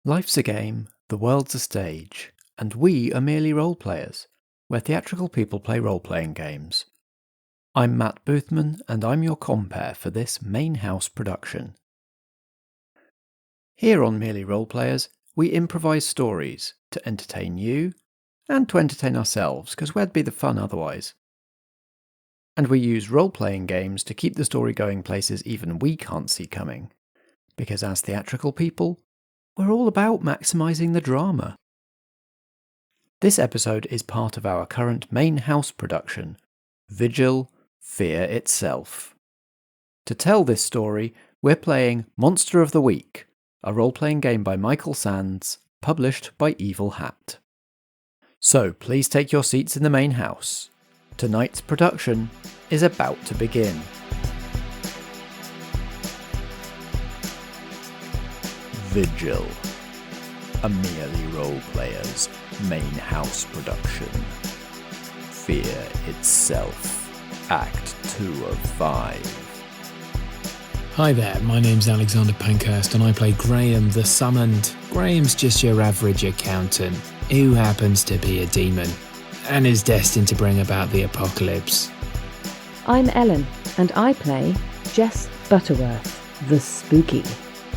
Life's a game, the world's a stage, and we are merely role-players, where theatrical people play role-playing games. I'm Matt Boothman, and I'm your compere for this main house production. Here on Merely Role-Players, we improvise stories to entertain you, and to entertain ourselves, because where'd be the fun otherwise? And we use role-playing games to keep the story going places even we can't see coming, because as theatrical people, we're all about maximising the drama. This episode is part of our current main house production, Vigil, Fear Itself. To tell this story, we're playing Monster of the Week, a role-playing game by Michael Sands, published by Evil Hat. So please take your seats in the main house. Tonight's production is about to begin. Vigil, a Merely Role-Players main house production. Fear Itself, Act 2 of 5. Hi there, my name's Alexander Pankhurst and I play Graham the Summoned. Graham's just your average accountant, who happens to be a demon, and is destined to bring about the apocalypse. I'm Ellen, and I play Jess Butterworth, the Spooky.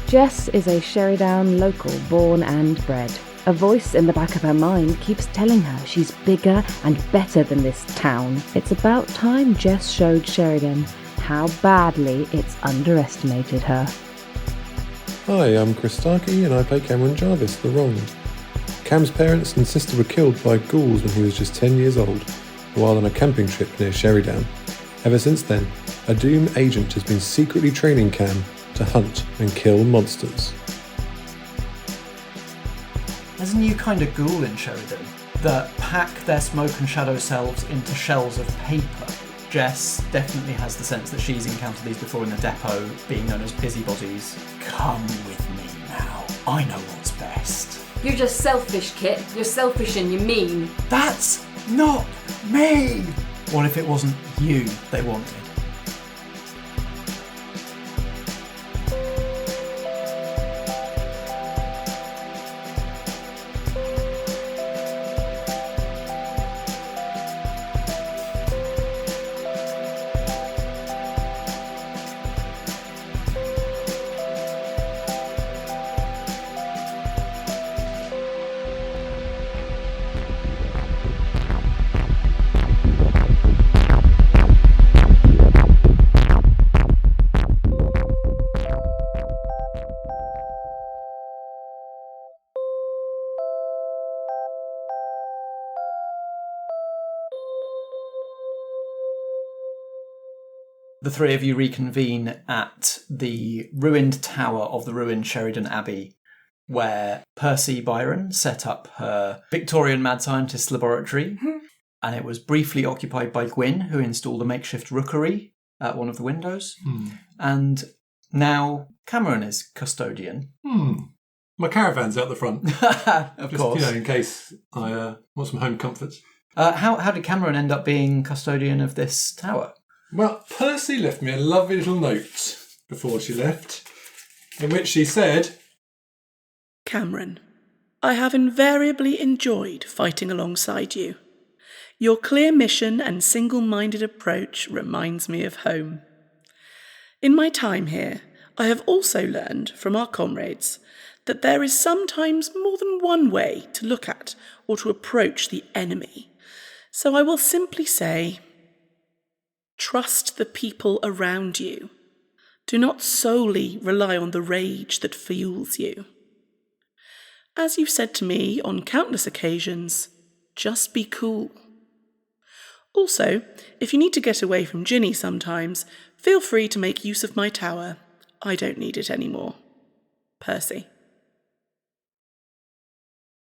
Jess is a Sherrydown local, born and bred. A voice in the back of her mind keeps telling her she's bigger and better than this town. It's about time Jess showed Sheridan how badly it's underestimated her. Hi, I'm Chris Starkey and I play Cameron Jarvis, the Wronged. Cam's parents and sister were killed by ghouls when he was just 10 years old, while on a camping trip near Sherrydown. Ever since then, a Doom agent has been secretly training Cam to hunt and kill monsters. There's a new kind of ghoul in Sheridan that pack their smoke and shadow selves into shells of paper. Jess definitely has the sense that she's encountered these before in the depot, being known as busybodies. Come with me now. I know what's best. You're just selfish, Kit. You're selfish and you're mean. That's not me! What if it wasn't you they wanted? The three of you reconvene at the ruined tower of the ruined Sheridan Abbey, where Percy Byron set up her Victorian mad scientist laboratory, and it was briefly occupied by Gwyn, who installed a makeshift rookery at one of the windows. And now Cameron is custodian. My caravan's out the front. Of course. In case I want some home comforts. How did Cameron end up being custodian of this tower? Well, Percy left me a lovely little note before she left, in which she said, Cameron, I have invariably enjoyed fighting alongside you. Your clear mission and single-minded approach reminds me of home. In my time here, I have also learned from our comrades that there is sometimes more than one way to look at or to approach the enemy. So I will simply say, trust the people around you. Do not solely rely on the rage that fuels you. As you've said to me on countless occasions, just be cool. Also, if you need to get away from Ginny sometimes, feel free to make use of my tower. I don't need it anymore. Percy.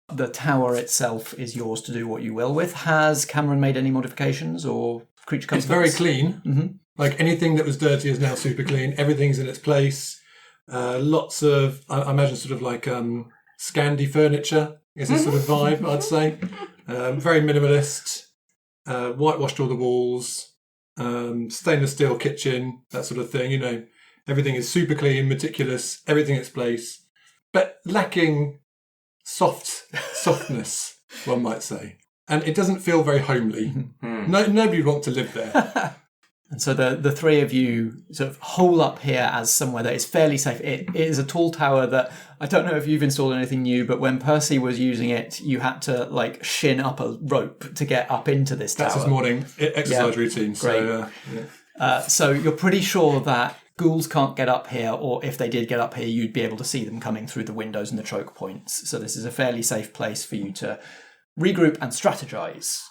The tower itself is yours to do what you will with. Has Cameron made any modifications or creature comforts? It's very clean. Mm-hmm. Like anything that was dirty is now super clean. Everything's in its place. Lots of, I imagine, sort of like Scandi furniture is this sort of vibe, I'd say. Very minimalist. Whitewashed all the walls. Stainless steel kitchen, that sort of thing. Everything is super clean, meticulous, everything in its place. but lacking softness, one might say. And it doesn't feel very homely. Nobody would want to live there. And so the three of you sort of hole up here as somewhere that is fairly safe. It is a tall tower that, I don't know if you've installed anything new, but when Percy was using it, you had to like shin up a rope to get up into this tower. That's his morning exercise routine. So, so you're pretty sure that ghouls can't get up here, or if they did get up here, you'd be able to see them coming through the windows and the choke points. So this is a fairly safe place for you to regroup and strategize.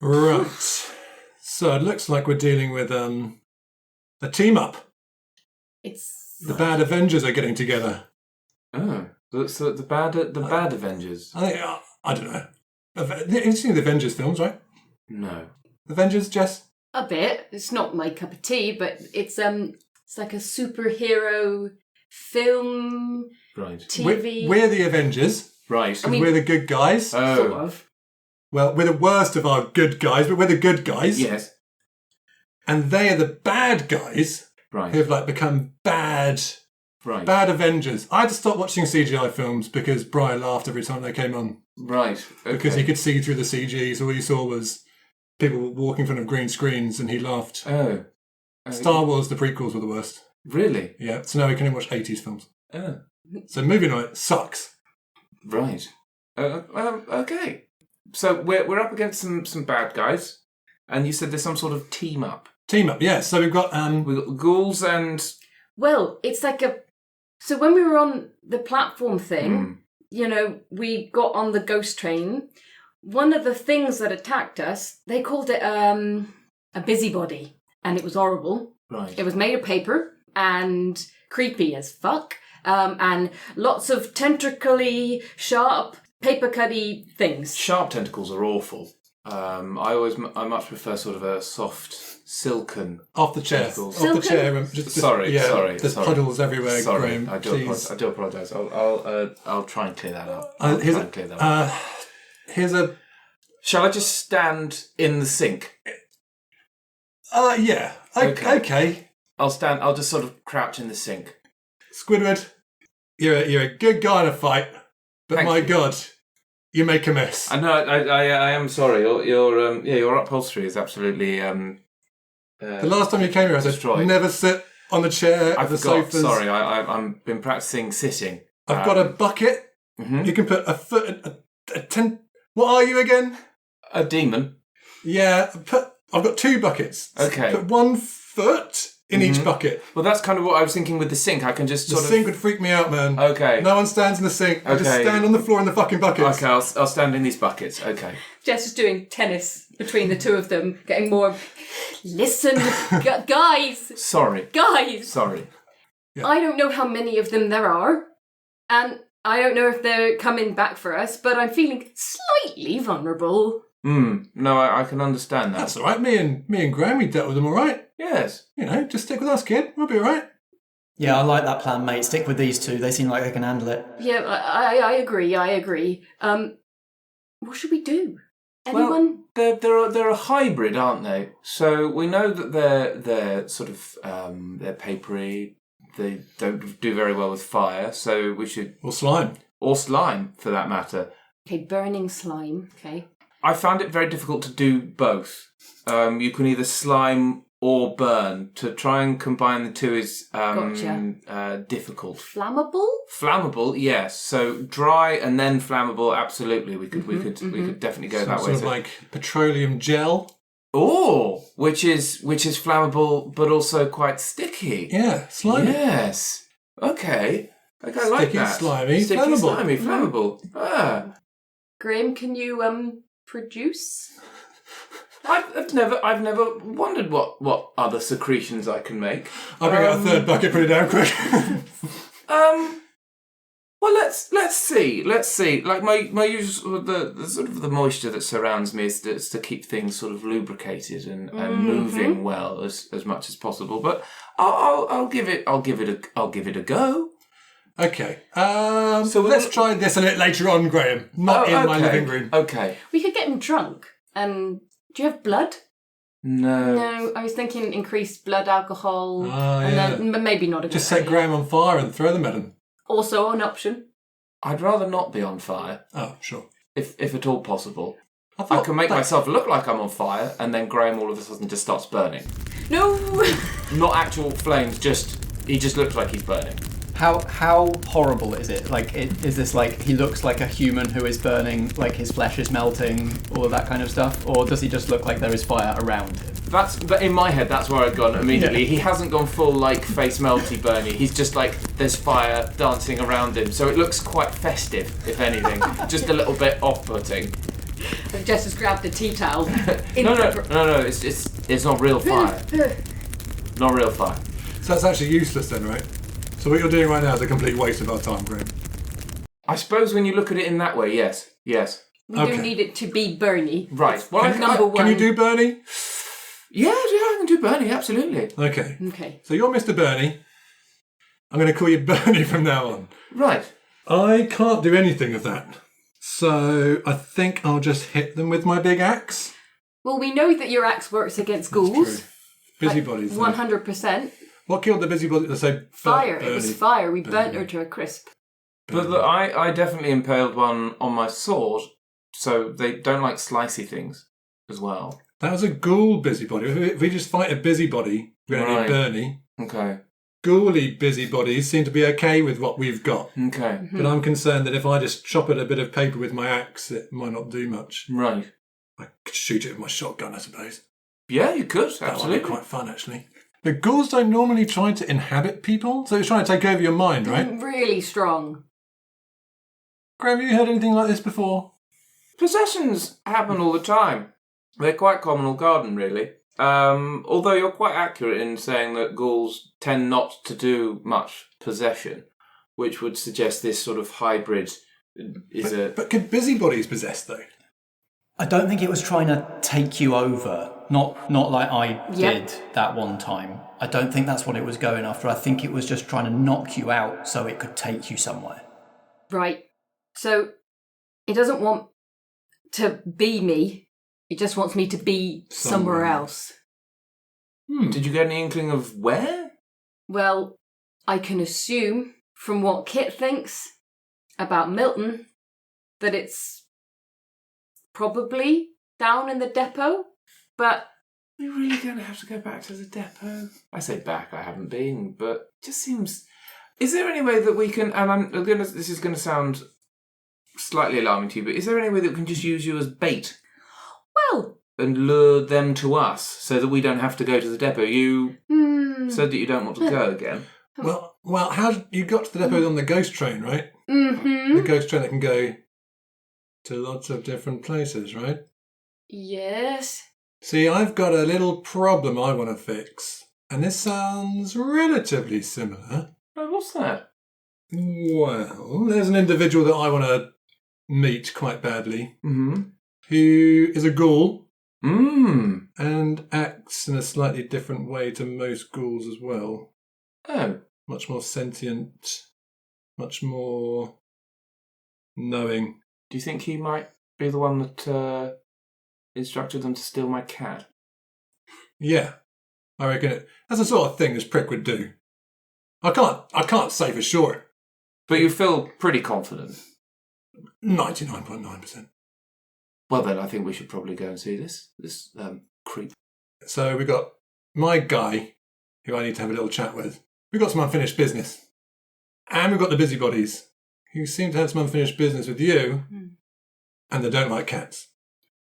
Right. So it looks like we're dealing with a team up. The bad Avengers are getting together. Oh, so the bad Avengers. I don't know. You've seen the Avengers films, right? No. Avengers, Jess? A bit. It's not my cup of tea, but it's like a superhero film, right? TV. We're the Avengers, right? I mean, we're the good guys. Oh. Sort of. Well, we're the worst of our good guys, but we're the good guys. Yes. And they are the bad guys, right? Who have like become bad, right? Bad Avengers. I had to stop watching CGI films because Brian laughed every time they came on. Right. Okay. Because he could see through the CG, so all you saw was people walking in front of green screens, and he laughed. Oh. Star Wars, the prequels were the worst. Really? Yeah. So now we can only watch 80s films. Oh. So movie night sucks. Right. Okay. So we're up against some bad guys, and you said there's some sort of team up. Team up, yeah. So we've got ghouls and. Well, it's like so when we were on the platform thing, we got on the ghost train. One of the things that attacked us, they called it a busybody, and it was horrible. Right. It was made of paper and creepy as fuck, and lots of tentacly, sharp, paper cutty things. Sharp tentacles are awful. I much prefer sort of a soft, silken. Off the chair. Tentacles. Off the chair. Sorry. There's puddles everywhere, sorry. Graham. I do apologise. I'll try and clear that up. Here's a. Shall I just stand in the sink? Yeah. Okay. I'll just sort of crouch in the sink. Squidward, you're a good guy in a fight, but Thank my you. God, you make a mess. I know. I am sorry. Your upholstery is absolutely. The last time you came here, I said destroyed. Never sit on the chair I of the forgot. sofas. Sorry, I've been practicing sitting. I've got a bucket. Mm-hmm. You can put a foot. What are you again? A demon. Yeah. I've got 2 buckets. Okay. Put 1 foot in each bucket. Well, that's kind of what I was thinking with the sink. I can just The sink would freak me out, man. Okay. No one stands in the sink. I just Okay. stand on the floor in the fucking buckets. Okay, I'll stand in these buckets. Okay. Jess is doing tennis between the two of them, getting more. Listen, guys. Sorry. Guys. Sorry. Yeah. I don't know how many of them there are, and I don't know if they're coming back for us, but I'm feeling slightly vulnerable. No, I can understand that. That's all right. Me and Graham, we dealt with them all right. Yes. Just stick with us, kid. We'll be all right. Yeah, I like that plan, mate. Stick with these two. They seem like they can handle it. Yeah, I agree. What should we do? Anyone? Well, they're a hybrid, aren't they? So we know that they're sort of they're papery. They don't do very well with fire, so we should Or slime. or slime for that matter. Okay, burning slime. Okay. I found it very difficult to do both. You can either slime or burn. To try and combine the two is Gotcha. difficult. Flammable? Flammable, yes. So dry and then flammable, absolutely. We could definitely go that way. Sort of like petroleum gel. Oh, which is flammable but also quite sticky. Yeah, slimy. Yes. Okay. I like Sticky, that. slimy, Sticky, flammable. slimy, flammable. Ah. Graham, can you produce? I've never wondered what other secretions I can make. I'll bring out a 3rd bucket pretty damn quick. Well, let's see. Like my usual the sort of the moisture that surrounds me is to keep things sort of lubricated and moving well as much as possible. But I'll give it a go. Okay. So let's try this a little later on, Graham. Not in my living room. Okay. We could get him drunk. And do you have blood? No. No, I was thinking increased blood alcohol. Oh, and yeah. then maybe not a good Just set idea. Graham on fire and throw them at him. Also an option. I'd rather not be on fire, Oh, sure. if at all possible. I thought can make that- myself look like I'm on fire, and then Graham all of a sudden just starts burning. No! Not actual flames, he just looks like he's burning. How horrible is it? Like, is this like he looks like a human who is burning, like his flesh is melting, all of that kind of stuff? Or does he just look like there is fire around him? But in my head, that's where I'd gone immediately. Yeah. He hasn't gone full, like, face melty burny. He's just like, there's fire dancing around him. So it looks quite festive, if anything. Just a little bit off-putting. Jess has grabbed a tea towel. No, it's not real fire. Not real fire. So that's actually useless then, right? So what you're doing right now is a complete waste of our time, Graham. I suppose when you look at it in that way, yes. We do need it to be Bernie. Right. Well, number one. Can you do Bernie? Yeah, I can do Bernie, absolutely. Okay. So you're Mr. Bernie. I'm going to call you Bernie from now on. Right. I can't do anything of that. So I think I'll just hit them with my big axe. Well, we know that your axe works against ghouls. Busybodies. 100%. What killed the busybody? Let's say Fire. Bernie. It was fire. We burnt her to a crisp. But look, I definitely impaled one on my sword, so they don't like slicey things as well. That was a ghoul busybody. If we just fight a busybody, we're going to need Bernie. Okay. Ghouly busybodies seem to be okay with what we've got. Okay. But I'm concerned that if I just chop at a bit of paper with my axe, it might not do much. Right. I could shoot it with my shotgun, I suppose. Yeah, you could, That absolutely. might be quite fun, actually. The ghouls don't normally try to inhabit people, so it's trying to take over your mind, right? Really strong. Graham, have you heard anything like this before? Possessions happen all the time. They're quite common or garden, really. Although you're quite accurate in saying that ghouls tend not to do much possession, which would suggest this sort of hybrid is But could busybodies possess, though? I don't think it was trying to take you over. Not like I did that one time. I don't think that's what it was going after. I think it was just trying to knock you out so it could take you somewhere. Right. So it doesn't want to be me. It just wants me to be somewhere else. Did you get any inkling of where? Well, I can assume from what Kit thinks about Milton that it's probably down in the depot, but... Are we really going to have to go back to the depot? I say back, I haven't been, but it just seems... Is there any way that we can... And this is going to sound slightly alarming to you, but is there any way that we can just use you as bait? Well... And lure them to us so that we don't have to go to the depot? You said that you don't want to go again. Well, how you got to the depot on the ghost train, right? Mm-hmm. The ghost train that can go to lots of different places, right? Yes. See, I've got a little problem I want to fix, and this sounds relatively similar. Oh, what's that? Well, there's an individual that I want to meet quite badly, Mm-hmm. who is a ghoul, Mm. and acts in a slightly different way to most ghouls as well. Oh. Much more sentient, much more knowing. Do you think he might be the one that instructed them to steal my cat? Yeah, I reckon that's the sort of thing this prick would do. I can't say for sure. But you feel pretty confident. 99.9%. Well, then I think we should probably go and see this creep. So we've got my guy, who I need to have a little chat with. We've got some unfinished business. And we've got the busybodies, who seem to have some unfinished business with you, and they don't like cats.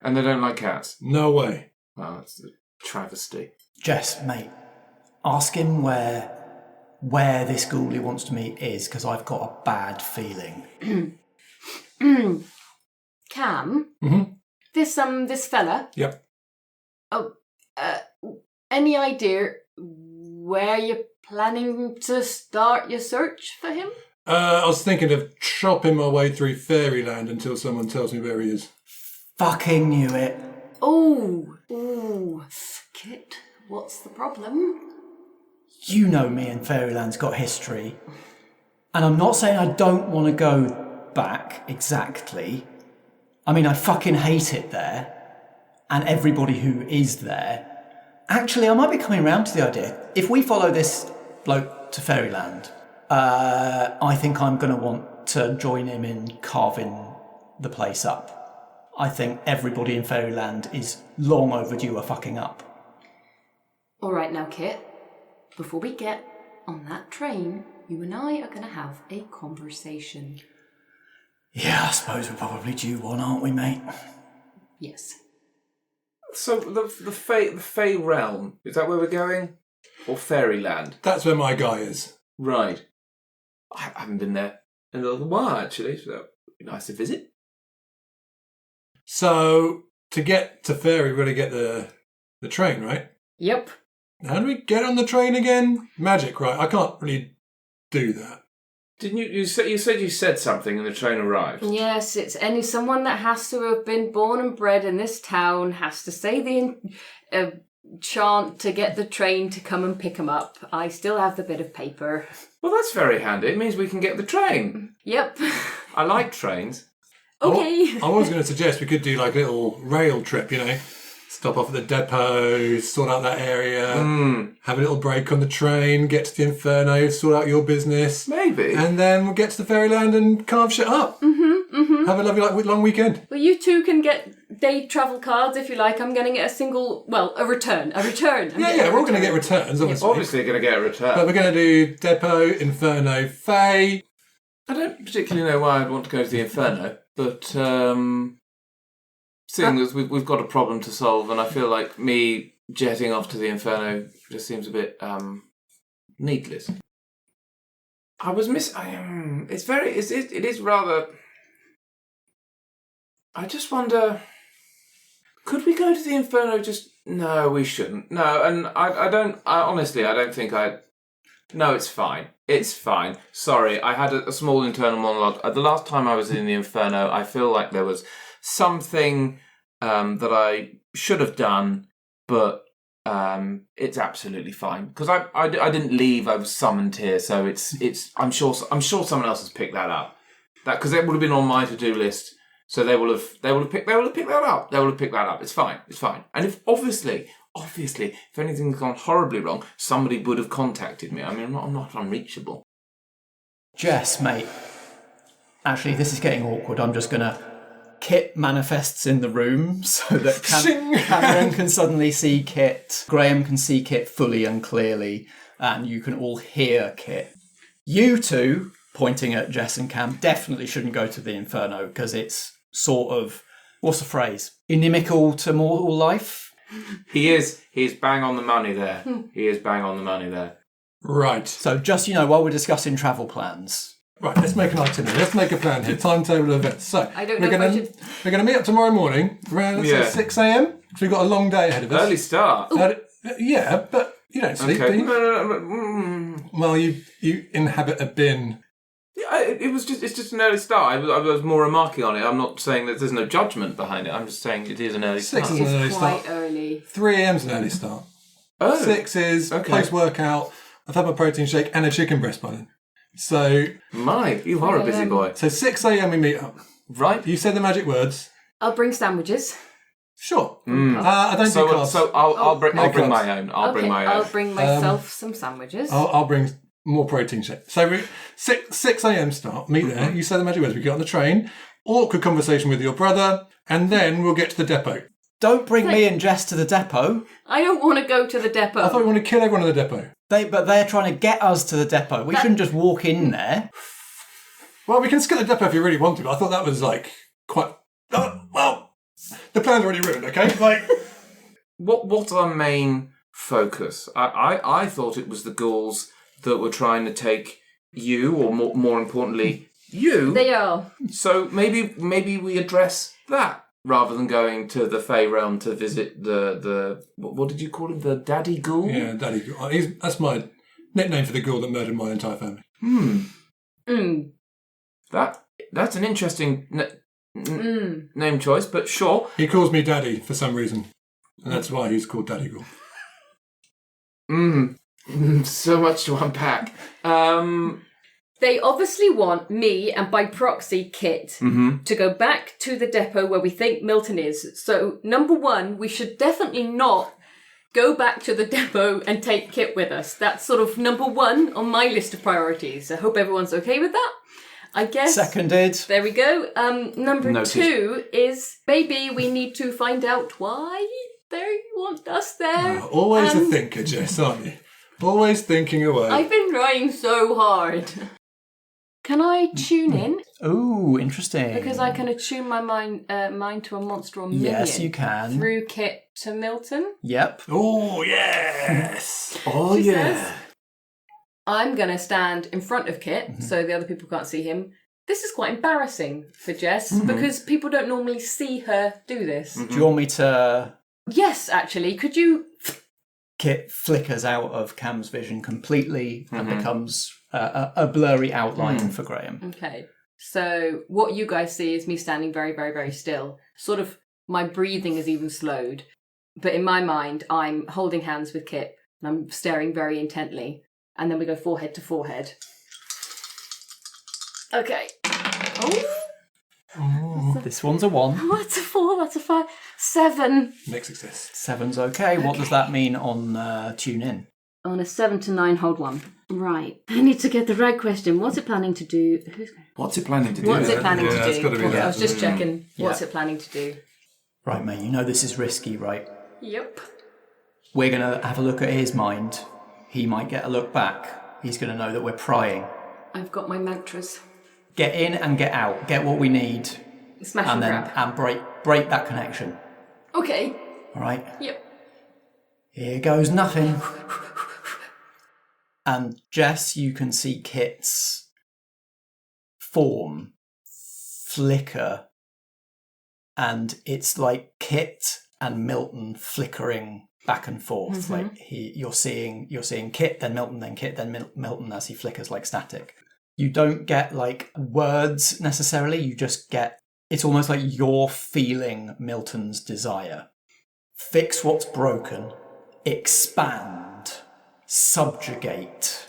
And they don't like cats? No way. Well, that's a travesty. Jess, mate, ask him where this ghoul he wants to meet is, because I've got a bad feeling. Cam? Mm-hmm. This fella? Yep. Oh, any idea where you're planning to start your search for him? I was thinking of chopping my way through Fairyland until someone tells me where he is. Fucking knew it. Ooh. Kit, what's the problem? You know me and Fairyland's got history. And I'm not saying I don't want to go back exactly. I mean, I fucking hate it there. And everybody who is there. Actually, I might be coming around to the idea. If we follow this bloke to Fairyland, I think I'm going to want to join him in carving the place up. I think everybody in Fairyland is long overdue a fucking up. All right now, Kit. Before we get on that train, you and I are going to have a conversation. Yeah, I suppose we're probably due one, aren't we, mate? Yes. So the Fey realm, is that where we're going? Or Fairyland? That's where my guy is. Right. I haven't been there in a little while, actually, so it'd be nice to visit. So, to get to Fairy, we've got to get the train, right? Yep. How do we get on the train again? Magic, right? I can't really do that. Didn't you said you said something and the train arrived? Yes, it's someone that has to have been born and bred in this town has to say the chant to get the train to come and pick them up. I still have the bit of paper. Well, that's very handy. It means we can get the train. Yep. I like trains. Okay. I was going to suggest we could do like a little rail trip, Stop off at the depot, sort out that area, have a little break on the train, get to the Inferno, sort out your business. Maybe. And then we'll get to the Fairyland and carve shit up. Have a lovely long weekend. Well, you two can get day travel cards if you like. I'm going to get a return. Yeah, we're all going to get returns, obviously. Obviously going to get a return. But we're going to do Depot, Inferno, Fae. I don't particularly know why I'd want to go to the Inferno, but seeing as we've got a problem to solve, and I feel like me jetting off to the Inferno just seems a bit needless. I was it is rather. I just wonder, could we go to the Inferno no, we shouldn't. No, and I don't think no, it's fine. It's fine. Sorry, I had a small internal monologue. The last time I was in the Inferno, I feel like there was something that I should have done, but it's absolutely fine. Because I didn't leave, I was summoned here, so it's I'm sure someone else has picked that up. Because it would have been on my to-do list. So they will have picked that up. They will have picked that up. It's fine. And if obviously, if anything's gone horribly wrong, somebody would have contacted me. I mean, I'm not unreachable. Jess, mate. Actually, this is getting awkward. I'm just gonna. Kit manifests in the room so that Cameron can suddenly see Kit. Graham can see Kit fully and clearly, and you can all hear Kit. You two, pointing at Jess and Cam, definitely shouldn't go to the Inferno because it's sort of, what's the phrase? Inimical to mortal life? He is bang on the money there. He is bang on the money there. Right. So just, while we're discussing travel plans. Right, let's make an itinerary. Let's make a plan here. Timetable of events. So we're going to meet up tomorrow morning around 6 a.m. because we've got a long day ahead of us. Early start. Yeah, but you don't sleep, do you? Well, you inhabit a bin. Yeah, it's just an early start. I was more remarking on it. I'm not saying that there's no judgment behind it. I'm just saying it is an early start. 6 is an early start. Quite early. 3 a.m. is an early start. Oh. 6 is post-workout. I've had my protein shake and a chicken breast by then. So... you are a busy boy. So 6 a.m. we meet up. Right. You said the magic words. I'll bring sandwiches. Sure. I don't do carbs. So I'll bring my own. I'll bring I'll bring myself some sandwiches. I'll bring more protein shake. So 6 a.m. start, meet there. You say the magic words. We get on the train. Awkward conversation with your brother. And then we'll get to the depot. Don't bring me and Jess to the depot. I don't want to go to the depot. I thought we want to kill everyone at the depot. But they're trying to get us to the depot. We shouldn't just walk in there. Well, we can skip the depot if you really want to, but I thought that was quite... well, the plan's already ruined, okay? What's our main focus? I thought it was the ghouls that were trying to take you, or more importantly, you. They are. So maybe we address that rather than going to the Fey realm to visit the what did you call him? The Daddy Ghoul? Yeah, Daddy Ghoul. That's my nickname for the ghoul that murdered my entire family. That's an interesting name choice, but sure. He calls me Daddy for some reason, and that's why he's called Daddy Ghoul. So much to unpack. They obviously want me, and by proxy Kit, to go back to the depot where we think Milton is. So, number one, we should definitely not go back to the depot and take Kit with us. That's sort of number one on my list of priorities. I hope everyone's okay with that. I guess. Seconded. There we go. Number Noted. 2 is maybe we need to find out why they want us there. Always a thinker, Jess, aren't you? Always thinking away. I've been trying so hard. Can I tune in? Ooh, interesting. Because I can attune my mind to a monster or minion. Yes, you can. Through Kit to Milton. Yep. Oh, yes. Oh, She yeah. says, I'm going to stand in front of Kit so the other people can't see him. This is quite embarrassing for Jess because people don't normally see her do this. Do you want me to... Yes, actually. Could you... Kit flickers out of Cam's vision completely and becomes a blurry outline for Graham. Okay. So what you guys see is me standing very, very, very still. Sort of my breathing is even slowed. But in my mind, I'm holding hands with Kit and I'm staring very intently. And then we go forehead to forehead. Okay. Oh. This one's a 1. That's a 4, that's a 5. 7. Next success. 7's okay. What does that mean on tune in? On a 7 to 9, hold 1. Right. I need to get the right question. What's it planning to do? What's it planning to do? What's it planning to do? it's gotta be I that. was just checking. What's Yeah. it planning to do? Right, mate, you know this is risky, right? Yep. We're going to have a look at his mind. He might get a look back. He's going to know that we're prying. I've got my mantras. Get in and get out. Get what we need. Smash And and then grab. break that connection. Okay. All right? Yep. Here goes nothing. And Jess, you can see Kit's form flicker. And it's like Kit and Milton flickering back and forth. Like you're seeing Kit, then Milton, then Kit, then Milton as he flickers like static. You don't get like words necessarily. You just get, it's almost like you're feeling Milton's desire. Fix what's broken, expand, subjugate.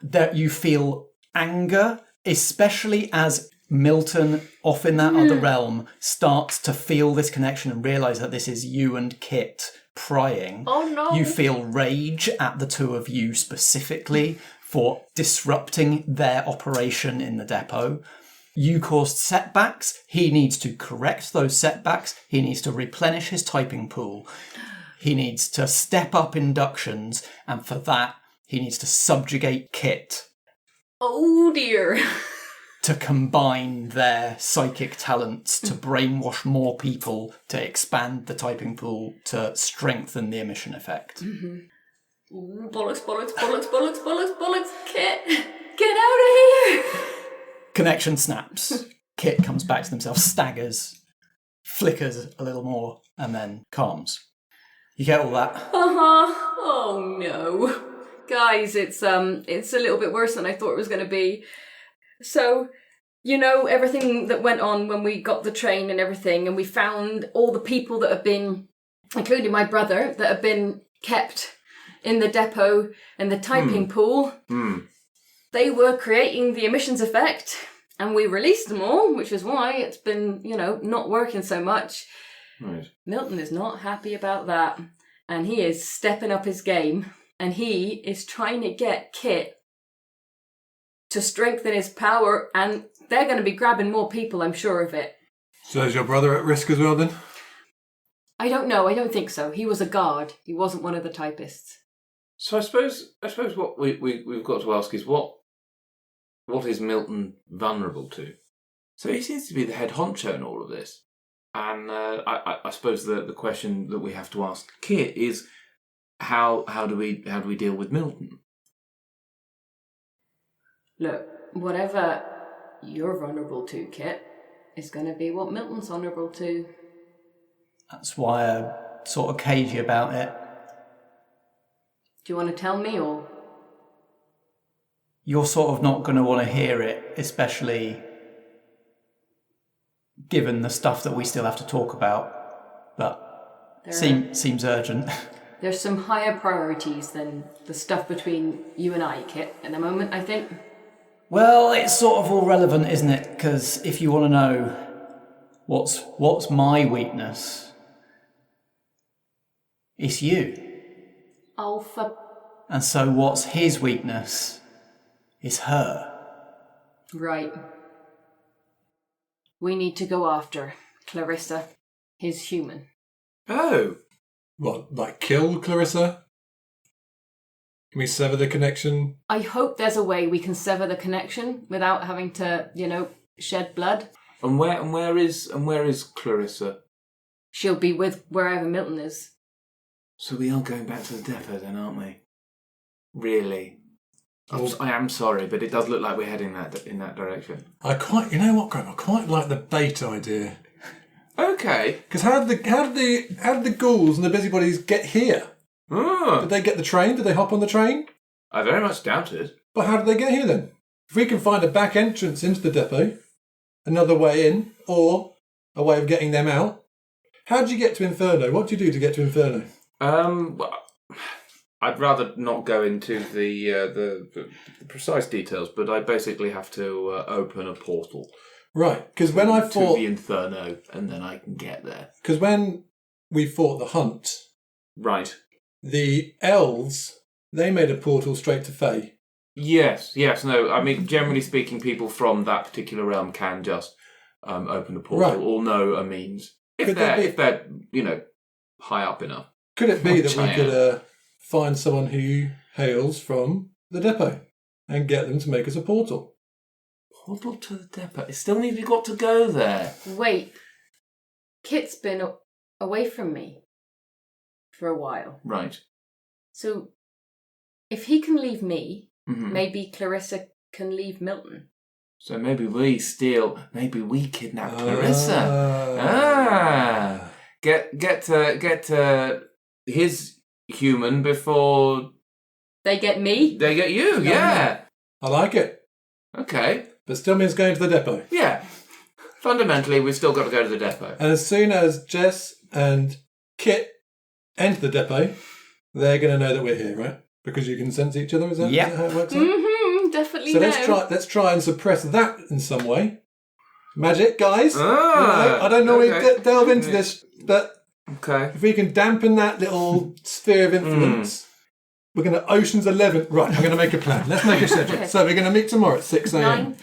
That you feel anger, especially as Milton, off in that other realm, starts to feel this connection and realise that this is you and Kit prying. Oh no. You feel rage at the two of you specifically for disrupting their operation in the depot. You caused setbacks. He needs to correct those setbacks. He needs to replenish his typing pool. He needs to step up inductions. And for that, he needs to subjugate Kit Oh dear. to combine their psychic talents to brainwash more people, to expand the typing pool, to strengthen the emission effect. Ooh, bollocks, bollocks, bollocks, bollocks, bollocks, bollocks. Kit, get out of here. Connection snaps. Kit comes back to themselves, staggers, flickers a little more, and then calms. You get all that? Oh no. Guys, it's a little bit worse than I thought it was going to be. So, you know, everything that went on when we got the train and everything, and we found all the people that have been, including my brother, that have been kept in the depot and the typing pool. They were creating the emissions effect, and we released them all, which is why it's been, you know, not working so much. Right. Milton is not happy about that, and he is stepping up his game, and he is trying to get Kit to strengthen his power, and they're going to be grabbing more people, I'm sure of it. So is your brother at risk as well then? I don't know, I don't think so. He was a guard. He wasn't one of the typists. So I suppose what we've got to ask is what is Milton vulnerable to? So he seems to be the head honcho in all of this. And I suppose the question that we have to ask Kit is how do we deal with Milton? Look, whatever you're vulnerable to, Kit, is going to be what Milton's vulnerable to. That's why I'm sort of cagey about it. Do you want to tell me, or...? You're sort of not going to want to hear it, especially given the stuff that we still have to talk about. But seems urgent. There's some higher priorities than the stuff between you and I, Kit, at the moment, I think. Well, it's sort of all relevant, isn't it? Because if you want to know what's my weakness, It's you. Oh, for... And so what's his weakness is her. Right. We need to go after Clarissa, his human. Oh. What, like kill Clarissa? Can we sever the connection? I hope there's a way we can sever the connection without having to, shed blood. And where is Clarissa? She'll be with wherever Milton is. So we are going back to the depot then, aren't we? Really? Well, I am sorry, but it does look like we're heading in that direction. You know what, Graham? I quite like the bait idea. Okay. Because how did the ghouls and the busybodies get here? Oh. Did they get the train? Did they hop on the train? I very much doubt it. But how did they get here then? If we can find a back entrance into the depot, another way in, or a way of getting them out, how did you get to Inferno? What do you do to get to Inferno? Well, I'd rather not go into the precise details, but I basically have to open a portal. Right, because when I fought... to the Inferno, and then I can get there. Because when we fought the hunt... Right. The elves, they made a portal straight to Fae. Yes, no, I mean, generally speaking, people from that particular realm can just open a portal or know a means. If they're, high up enough. Could it be that we could find someone who hails from the depot and get them to make us a portal? Portal to the depot? It still needs got to go there. Wait. Kit's been away from me for a while. Right. So, if he can leave me, maybe Clarissa can leave Milton. So maybe we kidnap Clarissa. Get to his human before they get me. They get you. Yeah. I like it. Okay. But still means going to the depot. Yeah. Fundamentally, we've still got to go to the depot. And as soon as Jess and Kit enter the depot, they're going to know that we're here, right? Because you can sense each other. Is that how it works? Definitely. So let's try and suppress that in some way. Magic, guys. I don't normally delve into this, but if we can dampen that little sphere of influence, we're going to Ocean's 11. Right, I'm going to make a plan. Let's make a schedule. Okay. So we're going to meet tomorrow at 6 a.m.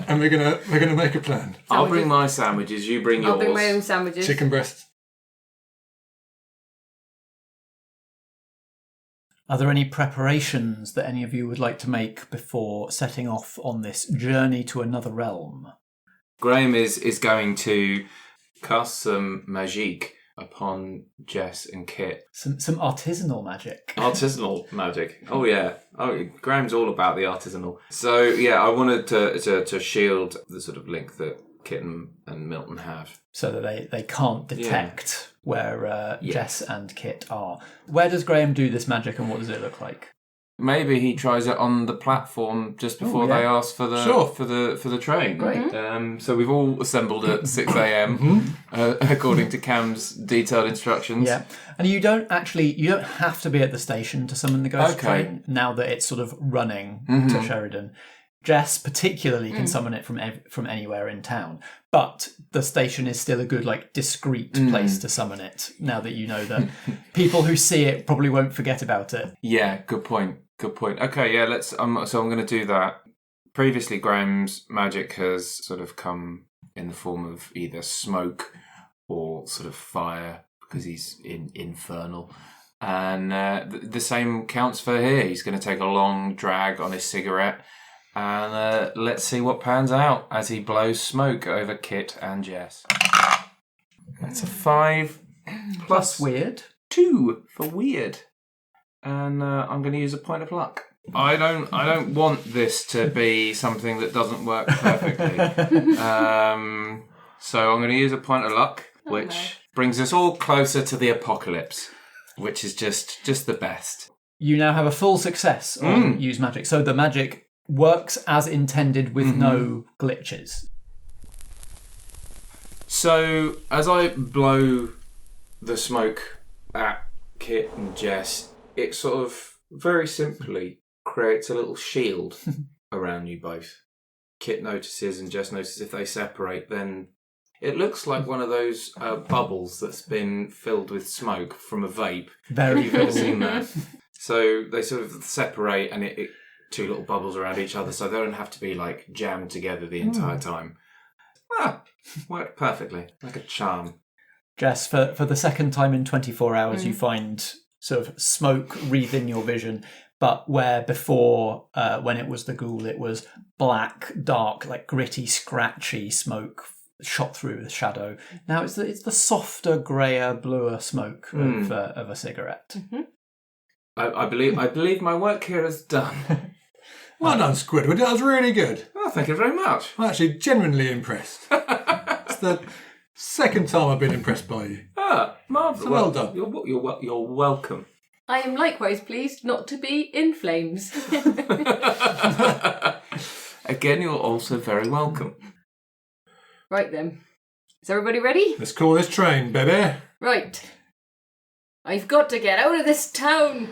and we're going to make a plan. I'll bring my sandwiches. You bring yours. I'll bring my own sandwiches. Chicken breast. Are there any preparations that any of you would like to make before setting off on this journey to another realm? Graham is going to cast some magique upon Jess and Kit. Some artisanal magic. Artisanal magic. Oh yeah. Oh, Graham's all about the artisanal. So yeah, I wanted to shield the sort of link that Kit and Milton have, so that they can't detect where Jess and Kit are. Where does Graham do this magic, and what does it look like? Maybe he tries it on the platform just before they ask for the for the train. Great. So we've all assembled at 6 a.m. According to Cam's detailed instructions. Yeah, and you don't have to be at the station to summon the ghost train now that it's sort of running to Sheridan. Jess particularly can summon it from anywhere in town, but the station is still a good, discreet place to summon it. Now that you know that people who see it probably won't forget about it. Yeah, good point. Okay, yeah, let's. So I'm going to do that. Previously, Graham's magic has sort of come in the form of either smoke or sort of fire because he's infernal. And the same counts for here. He's going to take a long drag on his cigarette. And let's see what pans out as he blows smoke over Kit and Jess. That's a 5 plus weird. 2 for weird. And I'm going to use a point of luck. I don't want this to be something that doesn't work perfectly. So I'm going to use a point of luck, which brings us all closer to the apocalypse, which is just the best. You now have a full success on use magic. So the magic works as intended with no glitches. So as I blow the smoke at Kit and Jess, it sort of very simply creates a little shield around you both. Kit notices and Jess notices if they separate, then It looks like one of those bubbles that's been filled with smoke from a vape. Very You've ever seen that? So they sort of separate and it two little bubbles around each other, so they don't have to be like jammed together the entire time. Ah, worked perfectly, like a charm. Jess, for the second time in 24 hours, you find sort of smoke wreathing your vision, but where before, when it was the ghoul, it was black, dark, like gritty, scratchy smoke shot through the shadow. Now it's the softer, greyer, bluer smoke of a cigarette. Mm-hmm. I believe my work here is done. Well done, Squidward. That was really good. Oh, thank you very much. I'm actually genuinely impressed. It's the second time I've been impressed by you. Ah, marvellous. So well done. You're welcome. I am likewise pleased not to be in flames. Again, you're also very welcome. Right then. Is everybody ready? Let's call this train, baby. Right. I've got to get out of this town.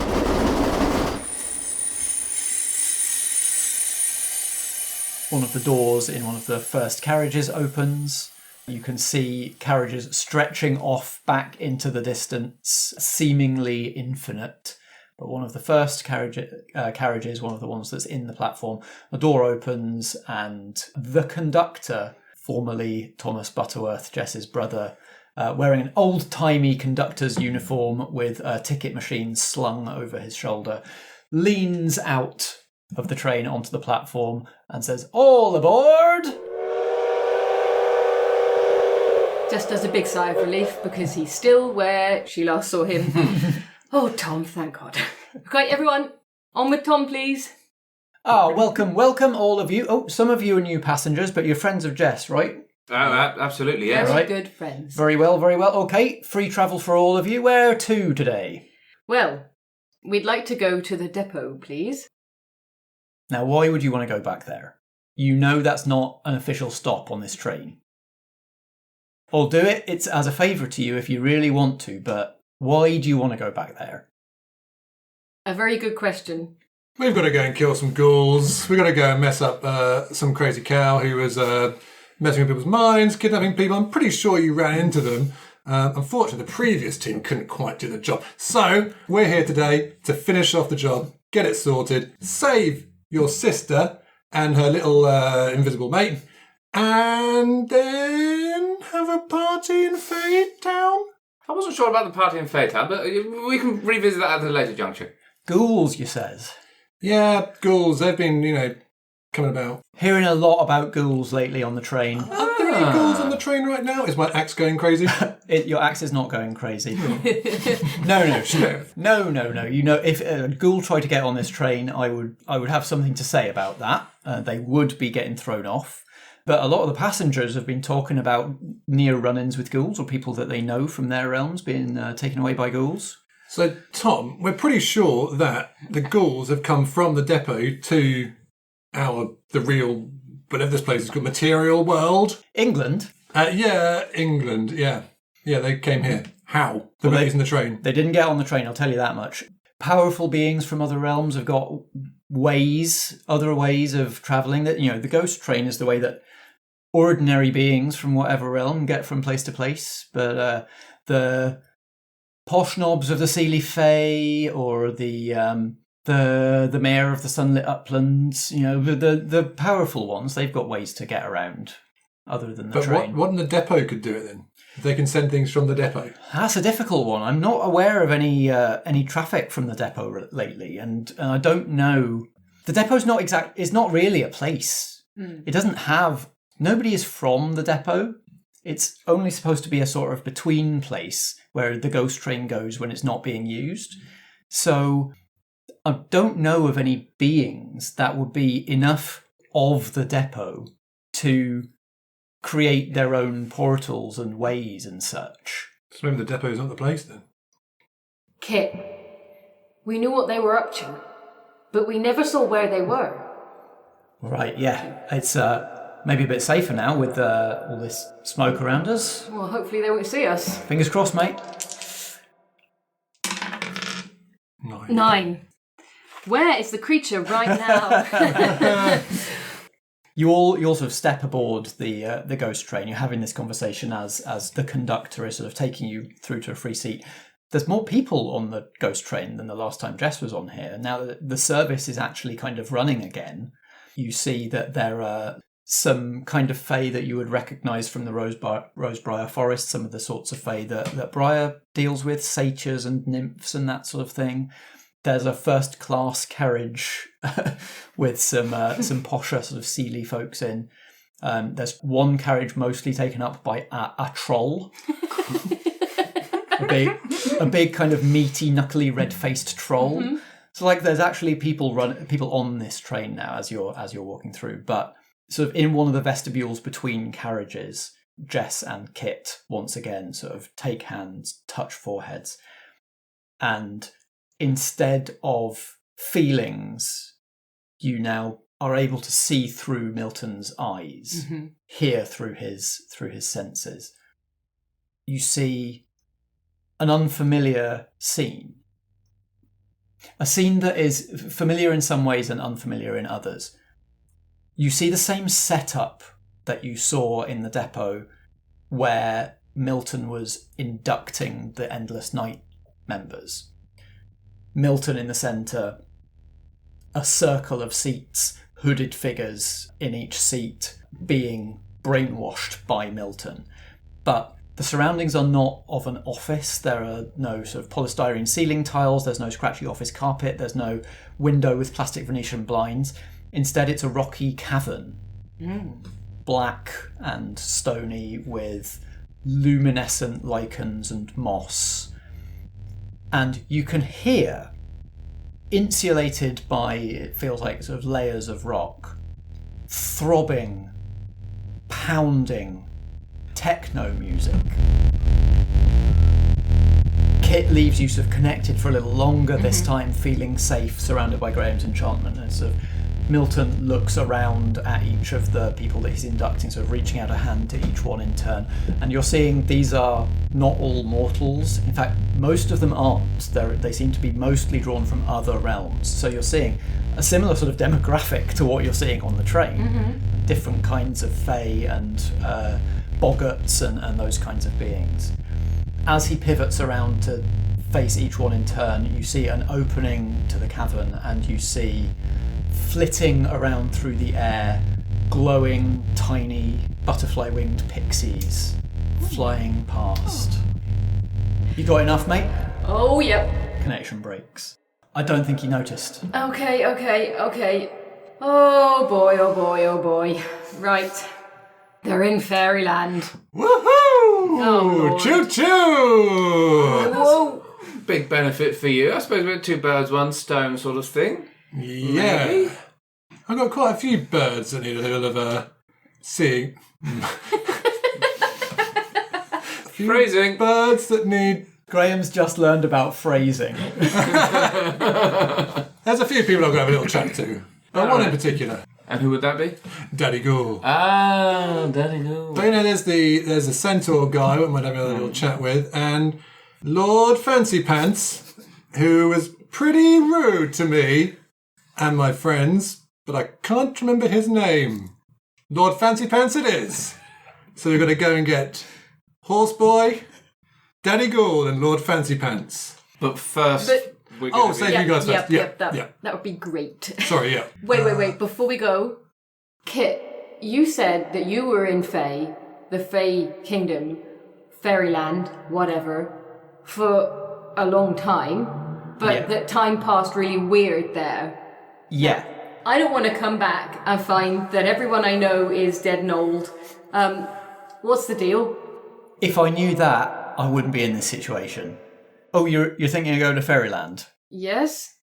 One of the doors in one of the first carriages opens. You can see carriages stretching off back into the distance, seemingly infinite. But one of the first carriages, one of the ones that's in the platform, the door opens and the conductor, formerly Thomas Butterworth, Jess's brother, wearing an old-timey conductor's uniform with a ticket machine slung over his shoulder, leans out of the train onto the platform and says, "All aboard!" Just does a big sigh of relief because he's still where she last saw him. Oh, Tom, thank God. Okay, everyone, on with Tom, please. Oh, welcome all of you. Oh, some of you are new passengers, but you're friends of Jess, right? Absolutely, yes. Very Right. good friends. Very well, very well. Okay, free travel for all of you. Where to today? Well, we'd like to go to the depot, please. Now, why would you want to go back there? You know that's not an official stop on this train. I'll do it. It's as a favour to you if you really want to, but why do you want to go back there? A very good question. We've got to go and kill some ghouls. We've got to go and mess up some crazy cow who was messing with people's minds, kidnapping people. I'm pretty sure you ran into them. Unfortunately, the previous team couldn't quite do the job. So we're here today to finish off the job, get it sorted, save your sister and her little invisible mate, and then have a party in Fade Town. I wasn't sure about the party in Fairtown, but we can revisit that at a later juncture. Ghouls, you says. Yeah, ghouls. They've been, coming about. Hearing a lot about ghouls lately on the train. Are there any ghouls on the train right now? Is my axe going crazy? Your axe is not going crazy. No. You know, if a ghoul tried to get on this train, I would have something to say about that. They would be getting thrown off. But a lot of the passengers have been talking about near run-ins with ghouls or people that they know from their realms being taken away by ghouls. So, Tom, we're pretty sure that the ghouls have come from the depot to the real, whatever this place is called, material world. England? Yeah, England, yeah. Yeah, they came here. How? The way in the train. They didn't get on the train, I'll tell you that much. Powerful beings from other realms have got other ways of travelling. That the ghost train is the way that ordinary beings from whatever realm get from place to place. But the posh knobs of the Sealy Fae or the mayor of the sunlit uplands, the powerful ones, they've got ways to get around other than the train. But what in the depot could do it then? They can send things from the depot. That's a difficult one. I'm not aware of any traffic from the depot lately, and I don't know. The depot's is not really a place. It doesn't have. Nobody is from the depot. It's only supposed to be a sort of between place where the ghost train goes when it's not being used. So I don't know of any beings that would be enough of the depot to create their own portals and ways and such. So maybe the depot's not the place then. Kit, we knew what they were up to, but we never saw where they were. Right, yeah. It's maybe a bit safer now with all this smoke around us. Well, hopefully they won't see us. Fingers crossed, mate. 9. Where is the creature right now? You all sort of step aboard the ghost train. You're having this conversation as the conductor is sort of taking you through to a free seat. There's more people on the ghost train than the last time Jess was on here. Now that the service is actually kind of running again, you see that there are some kind of fae that you would recognise from the Rosebriar Forest, some of the sorts of fae that Briar deals with, satyrs and nymphs and that sort of thing. There's a first-class carriage with some posher sort of Sealy folks in. There's one carriage mostly taken up by a troll. a big kind of meaty, knuckly, red-faced troll. Mm-hmm. So like, there's actually people on this train now as you're walking through. But sort of in one of the vestibules between carriages, Jess and Kit once again sort of take hands, touch foreheads, and instead of feelings, you now are able to see through Milton's eyes, mm-hmm. hear through his senses. You see an unfamiliar scene. A scene that is familiar in some ways and unfamiliar in others. You see the same setup that you saw in the depot where Milton was inducting the Endless Night members. Milton in the centre, a circle of seats, hooded figures in each seat being brainwashed by Milton. But the surroundings are not of an office. There are no sort of polystyrene ceiling tiles, there's no scratchy office carpet, there's no window with plastic Venetian blinds. Instead, it's a rocky cavern, black and stony with luminescent lichens and moss. And you can hear, insulated by, it feels like sort of layers of rock, throbbing, pounding techno music. Kit leaves you sort of connected for a little longer, mm-hmm. this time feeling safe, surrounded by Graham's enchantment. And sort of Milton looks around at each of the people that he's inducting, sort of reaching out a hand to each one in turn. And you're seeing these are not all mortals. In fact, most of them aren't. They seem to be mostly drawn from other realms. So you're seeing a similar sort of demographic to what you're seeing on the train. Mm-hmm. Different kinds of fae and boggarts and those kinds of beings. As he pivots around to face each one in turn, you see an opening to the cavern, and you see flitting around through the air, glowing, tiny, butterfly-winged pixies flying past. You got enough, mate? Oh, yep. Connection breaks. I don't think he noticed. Okay. Oh boy. Right. They're in Fairyland. Woohoo! Oh, choo-choo! Whoa. Big benefit for you. I suppose we're 2 birds, 1 stone sort of thing. Yeah. Maybe. I've got quite a few birds that need a little of seeing. Phrasing. Birds that need... Graham's just learned about phrasing. There's a few people I've got to have a little chat to. But one in particular. And who would that be? Daddy Ghoul. Ah, Daddy Ghoul. But there's a centaur guy who I might have a little chat with, and Lord Fancy Pants, who was pretty rude to me and my friends, but I can't remember his name. Lord Fancy Pants it is. So we've got to go and get Horseboy, Daddy Ghoul, and Lord Fancy Pants. But first... you guys first. That would be great. Sorry, yeah. Wait. Before we go, Kit, you said that you were in Fae, the Fae Kingdom, Fairyland, whatever, for a long time, but that time passed really weird there. Yeah. I don't want to come back and find that everyone I know is dead and old. What's the deal? If I knew that, I wouldn't be in this situation. Oh, you're thinking of going to Fairyland? Yes.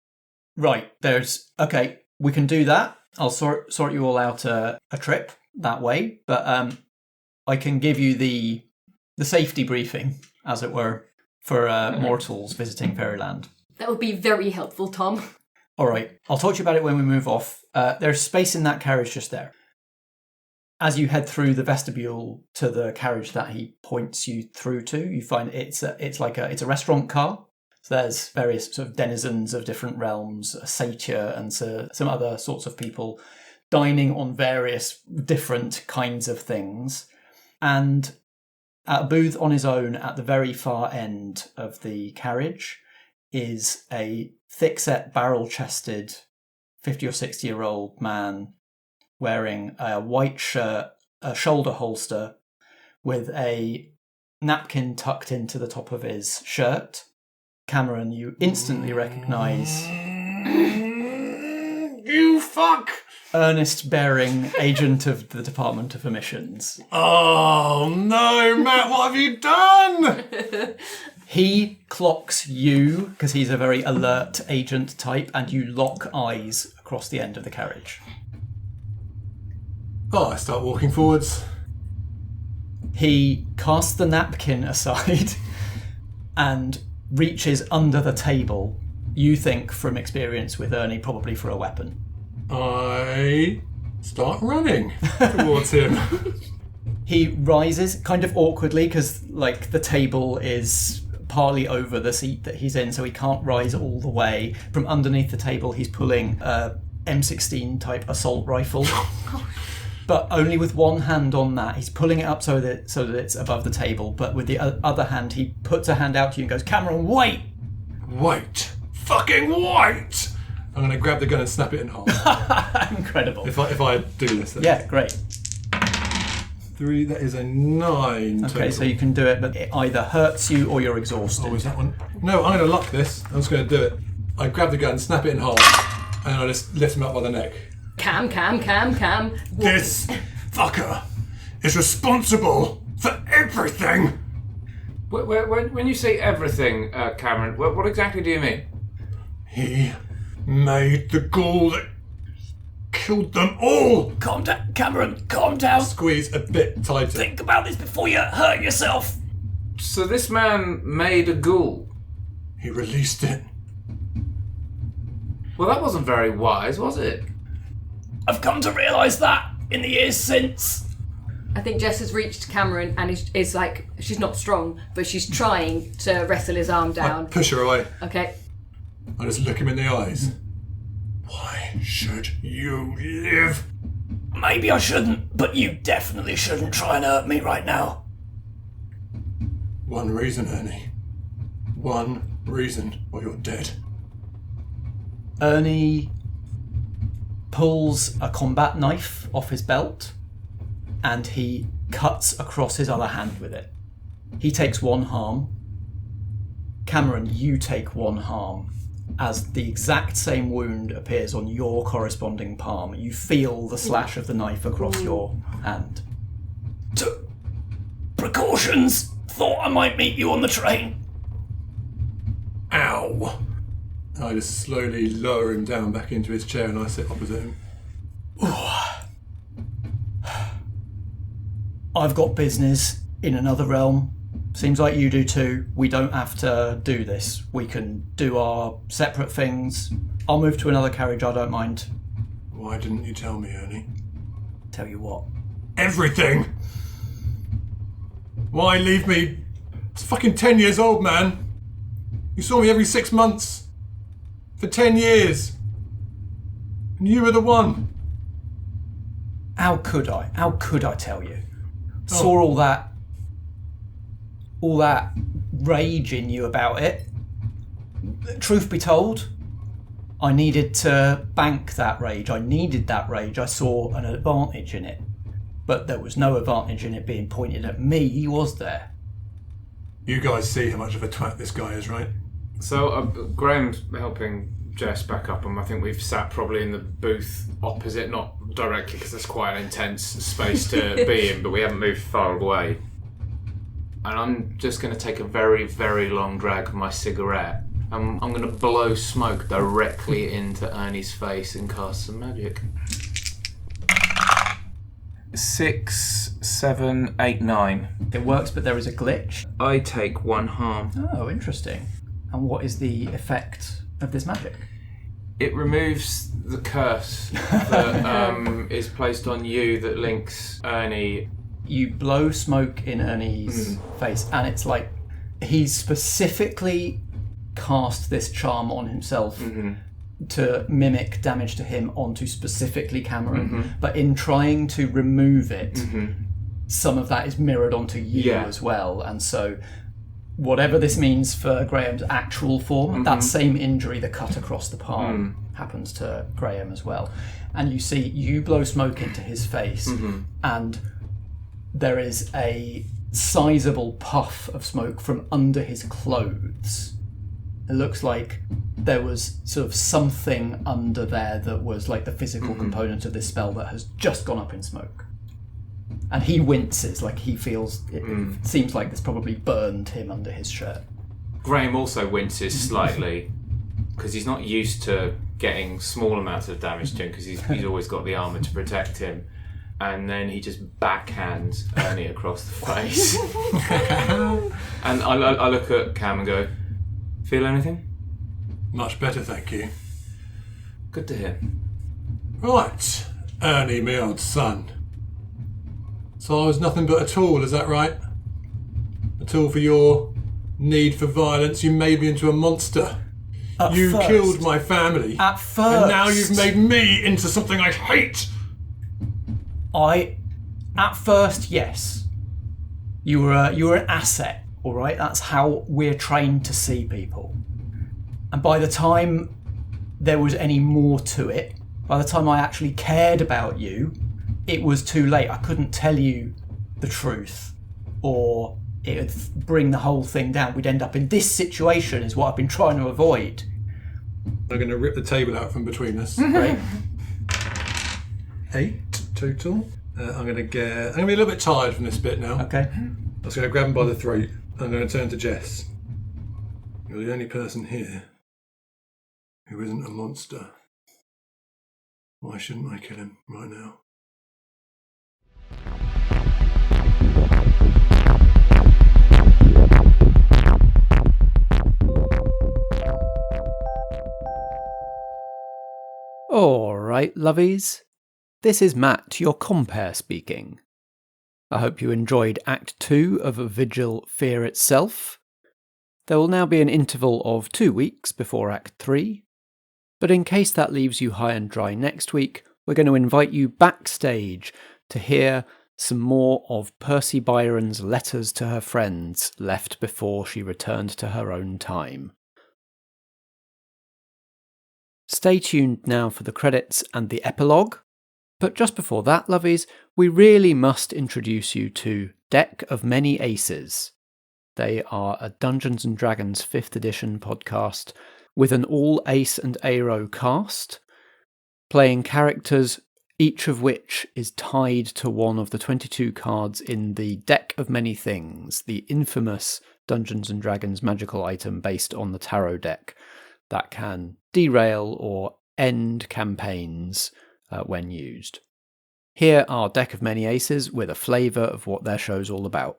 Right, okay, we can do that. I'll sort you all out a trip that way, but I can give you the safety briefing, as it were, for mortals visiting Fairyland. That would be very helpful, Tom. All right, I'll talk to you about it when we move off. There's space in that carriage just there. As you head through the vestibule to the carriage that he points you through to, you find it's a restaurant car. So there's various sort of denizens of different realms, a satyr and some other sorts of people dining on various different kinds of things. And at a booth on his own at the very far end of the carriage is a thick-set, barrel-chested 50 or 60-year-old man wearing a white shirt, a shoulder holster, with a napkin tucked into the top of his shirt. Cameron, you instantly recognise... You fuck! Ernest Bering, agent of the Department of Emissions. Oh no, Matt, what have you done? He clocks you, because he's a very alert agent type, and you lock eyes across the end of the carriage. Oh, I start walking forwards. He casts the napkin aside and reaches under the table, you think from experience with Ernie, probably for a weapon. I start running towards him. He rises kind of awkwardly because, like, the table is partly over the seat that he's in, so he can't rise all the way. From underneath the table, he's pulling a M16 type assault rifle, but only with one hand on that. He's pulling it up so that it's above the table, but with the other hand, he puts a hand out to you and goes, "Cameron, wait!" Wait! Fucking wait! I'm going to grab the gun and snap it in half. Incredible. If I do this. Yeah, great. 3, that is a 9. Okay, total. so you can do it, but it either hurts you or you're exhausted. Oh, is that one? No, I'm going to lock this. I'm just going to do it. I grab the gun, snap it in half, and I just lift him up by the neck. Cam. This fucker is responsible for everything! When you say everything, Cameron, what exactly do you mean? He made the ghoul that killed them all! Calm down, Cameron, calm down. Squeeze a bit tighter. Think about this before you hurt yourself. So this man made a ghoul? He released it. Well, that wasn't very wise, was it? I've come to realise that in the years since. I think Jess has reached Cameron and is like, she's not strong, but she's trying to wrestle his arm I down. push her away. Okay. I just look him in the eyes. Why should you live? Maybe I shouldn't, but you definitely shouldn't try and hurt me right now. One reason, Ernie. One reason, or you're dead. Ernie pulls a combat knife off his belt and he cuts across his other hand with it. He takes 1 harm. Cameron, you take 1 harm as the exact same wound appears on your corresponding palm. You feel the slash of the knife across your hand. Took precautions. Thought I might meet you on the train. Ow! I just slowly lower him down back into his chair and I sit opposite him. I've got business in another realm. Seems like you do too. We don't have to do this. We can do our separate things. I'll move to another carriage, I don't mind. Why didn't you tell me, Ernie? Tell you what. Everything! Why leave me? It's fucking 10 years old, man. You saw me every 6 months. For 10 years. And you were the one. How could I? How could I tell you? Saw all that rage in you about it. Truth be told, I needed to bank that rage. I needed that rage. I saw an advantage in it. But there was no advantage in it being pointed at me, was there? You guys see how much of a twat this guy is, right? So Graham's helping Jess back up, and I think we've sat probably in the booth opposite, not directly because it's quite an intense space to be in, but we haven't moved far away. And I'm just going to take a very, very long drag of my cigarette. I'm going to blow smoke directly into Ernie's face and cast some magic. 6, 7, 8, 9. It works, but there is a glitch. I take 1 harm. Oh, interesting. And what is the effect of this magic? It removes the curse that is placed on you that links Ernie. You blow smoke in Ernie's face, and it's like he's specifically cast this charm on himself to mimic damage to him onto specifically Cameron, but in trying to remove it, some of that is mirrored onto you as well. And so whatever this means for Graham's actual form, that same injury, the cut across the palm, happens to Graham as well. And you see, you blow smoke into his face, and there is a sizable puff of smoke from under his clothes. It looks like there was sort of something under there that was like the physical component of this spell that has just gone up in smoke. And he winces, like he feels, it seems like this probably burned him under his shirt. Graham also winces slightly, because he's not used to getting small amounts of damage to him, because he's always got the armour to protect him. And then he just backhands Ernie across the face. And I look at Cam and go, feel anything? Much better, thank you. Good to hear. Right, Ernie, my old son. So I was nothing but a tool, is that right? A tool for your need for violence. You made me into a monster. You killed my family. At first. And now you've made me into something I hate. At first, yes. You were an asset, all right? That's how we're trained to see people. And by the time there was any more to it, by the time I actually cared about you, it was too late. I couldn't tell you the truth, or it would bring the whole thing down. We'd end up in this situation, is what I've been trying to avoid. I'm going to rip the table out from between us. Right? 8 total. I'm going to be a little bit tired from this bit now. Okay. I was going to grab him by the throat. I'm going to turn to Jess. You're the only person here who isn't a monster. Why shouldn't I kill him right now? Alright, lovies. This is Matt, your compere speaking. I hope you enjoyed Act 2 of Vigil Fear itself. There will now be an interval of 2 weeks before Act 3, but in case that leaves you high and dry next week, we're going to invite you backstage to hear some more of Percy Byron's letters to her friends left before she returned to her own time. Stay tuned now for the credits and the epilogue. But just before that, lovies, we really must introduce you to Deck of Many Aces. They are a Dungeons & Dragons 5th edition podcast with an all-ace and aero cast, playing characters each of which is tied to one of the 22 cards in the Deck of Many Things, the infamous Dungeons & Dragons magical item based on the tarot deck that can derail or end campaigns when used. Here are Deck of Many Aces with a flavour of what their show's all about.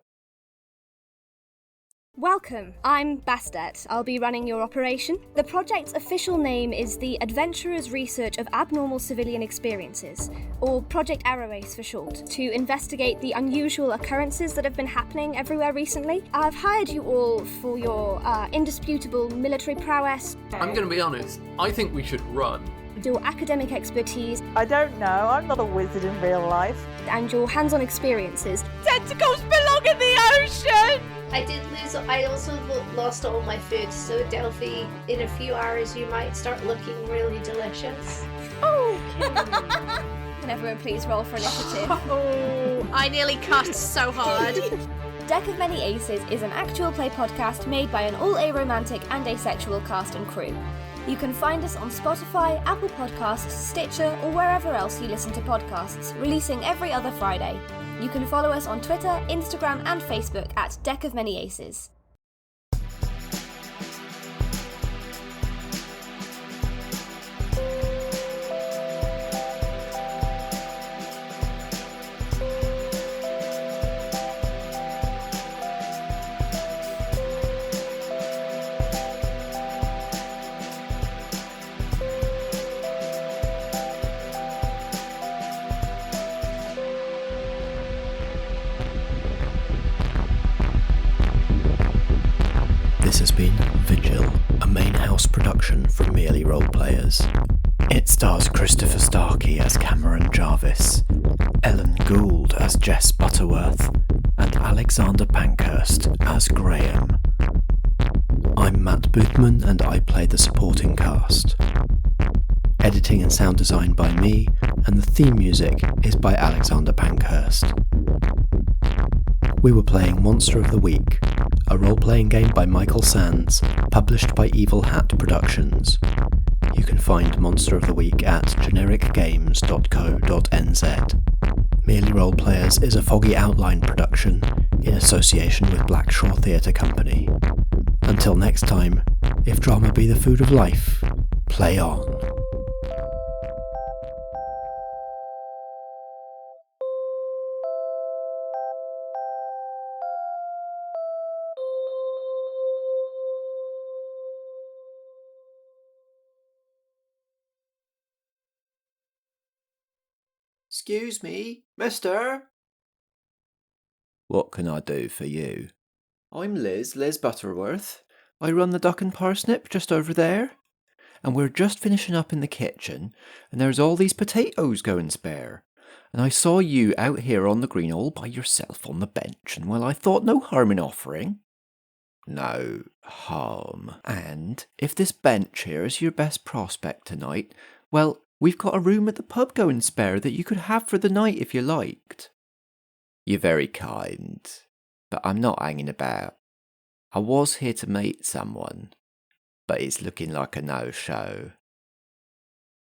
Welcome, I'm Bastet. I'll be running your operation. The project's official name is the Adventurers' Research of Abnormal Civilian Experiences, or Project Arrowace for short, to investigate the unusual occurrences that have been happening everywhere recently. I've hired you all for your indisputable military prowess. I'm going to be honest, I think we should run. Your academic expertise. I don't know, I'm not a wizard in real life. And your hands-on experiences. Tentacles belong in the ocean! I also lost all my food, so Delphi, in a few hours you might start looking really delicious. Okay. Can everyone please roll for initiative? Oh, I nearly cussed so hard. Deck of Many Aces is an actual play podcast made by an all-aromantic and asexual cast and crew. You can find us on Spotify, Apple Podcasts, Stitcher, or wherever else you listen to podcasts, releasing every other Friday. You can follow us on Twitter, Instagram, and Facebook at Deck of Many Aces. This has been Vigil, a main house production from Merely Role Players. It stars Christopher Starkey as Cameron Jarvis, Ellen Gould as Jess Butterworth, and Alexander Pankhurst as Graham. I'm Matt Boothman and I play the supporting cast. Editing and sound design by me, and the theme music is by Alexander Pankhurst. We were playing Monster of the Week, a role-playing game by Michael Sands, published by Evil Hat Productions. You can find Monster of the Week at genericgames.co.nz. Merely Role Players is a Foggy Outline production in association with Blackshaw Theatre Company. Until next time, if drama be the food of life, play on. Excuse me, mister? What can I do for you? I'm Liz Butterworth. I run the Duck and Parsnip just over there. And we're just finishing up in the kitchen, and there's all these potatoes going spare. And I saw you out here on the green all by yourself on the bench, and well, I thought no harm in offering. No harm. And if this bench here is your best prospect tonight, well, we've got a room at the pub going spare that you could have for the night if you liked. You're very kind, but I'm not hanging about. I was here to meet someone, but it's looking like a no-show.